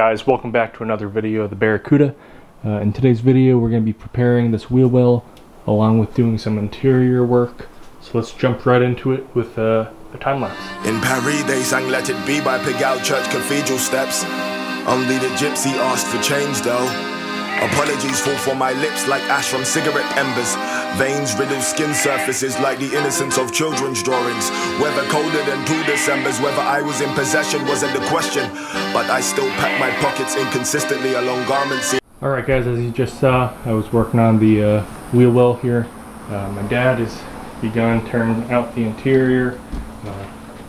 guys, welcome back to another video of the Barracuda. In today's video we're going to be preparing this wheel well along with doing some interior work. So let's jump right into it with the time lapse. In Paris they sang Let It Be by Pigalle Church Cathedral steps. Only the gypsy asked for change though. Apologies fall from my lips like ash from cigarette embers. Veins riddle skin surfaces like the innocence of children's drawings. Weather colder than 2 Decembers, whether I was in possession wasn't the question. But I still pack my pockets inconsistently along garments. Alright guys, as you just saw, I was working on the wheel well here. My dad has begun tearing out the interior,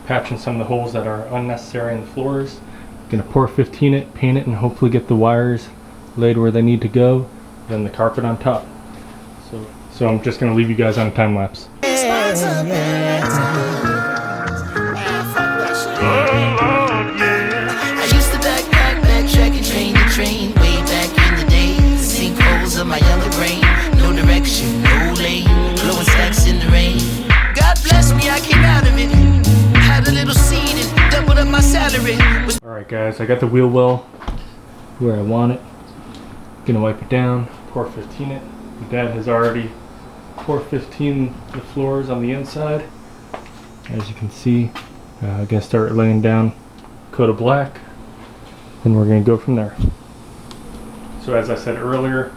patching some of the holes that are unnecessary in the floors. Gonna pour 15 it, paint it, and hopefully get the wires laid where they need to go, then the carpet on top. So I'm just going to leave you guys on a time lapse. I used to backtrack and train the train way back in the day. The sinkholes of my younger brain, no direction, no lane, blowing stacks in the rain. God bless me, I came out of it. Had a little seed and doubled up my salary. Alright guys, I got the wheel well where I want it. Gonna wipe it down, pour 15 it. My dad has already poured 15 the floors on the inside. As you can see, I'm gonna start laying down a coat of black, and we're gonna go from there. So as I said earlier,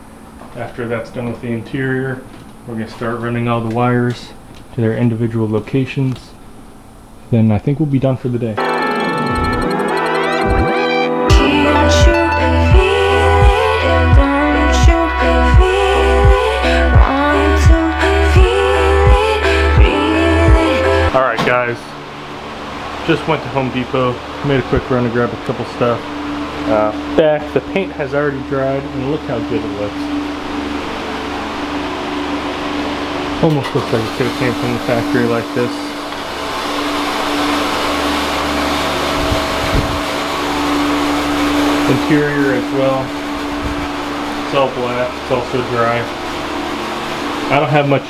after that's done with the interior, we're gonna start running all the wires to their individual locations. Then I think we'll be done for the day. Alright guys, just went to Home Depot, made a quick run to grab a couple stuff. The paint has already dried, and look how good it looks. Almost looks like it could have came from the factory like this. Interior as well, it's all black, it's also dry. I don't have much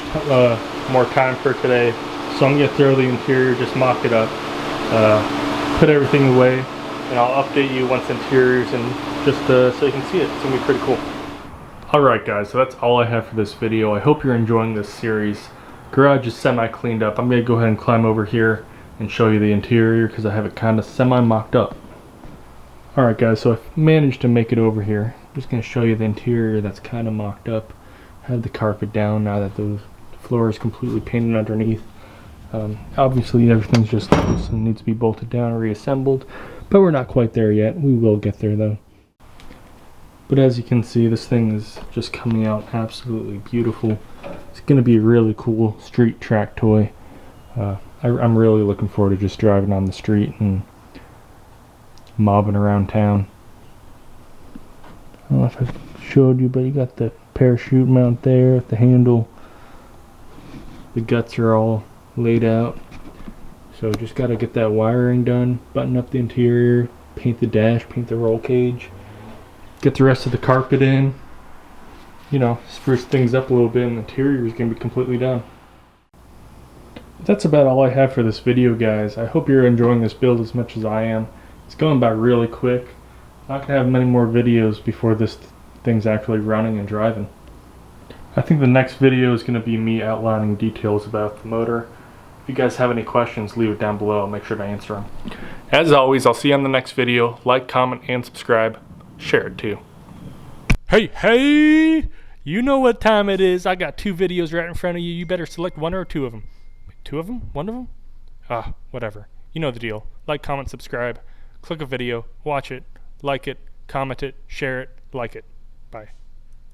more time for today, so I'm going to throw the interior, just mock it up, put everything away, and I'll update you once the interior's in, just so you can see it. It's going to be pretty cool. Alright guys, so that's all I have for this video. I hope you're enjoying this series. Garage is semi-cleaned up. I'm going to go ahead and climb over here and show you the interior because I have it kind of semi-mocked up. Alright guys, so I've managed to make it over here. I'm just going to show you the interior that's kind of mocked up. I have the carpet down now that the floor is completely painted underneath. Obviously everything's just loose and needs to be bolted down and reassembled, but we're not quite there yet. We will get there though. But as you can see, this thing is just coming out absolutely beautiful. It's going to be a really cool street track toy. I'm really looking forward to just driving on the street and mobbing around town. I don't know if I showed you, but you got the parachute mount there, the handle. The guts are all laid out. So just got to get that wiring done, button up the interior, paint the dash, paint the roll cage, get the rest of the carpet in, you know, spruce things up a little bit, and the interior is going to be completely done. That's about all I have for this video guys. I hope you're enjoying this build as much as I am. It's going by really quick. I'm not going to have many more videos before this thing's actually running and driving. I think the next video is going to be me outlining details about the motor. If you guys have any questions, leave it down below. I'll make sure to answer them. As always, I'll see you on the next video. Like, comment, and subscribe. Share it too. Hey! You know what time it is. I got 2 videos right in front of you. You better select 1 or 2 of them. 2 of them? 1 of them? Whatever. You know the deal. Like, comment, subscribe. Click a video, watch it, like it, comment it, share it, like it. Bye.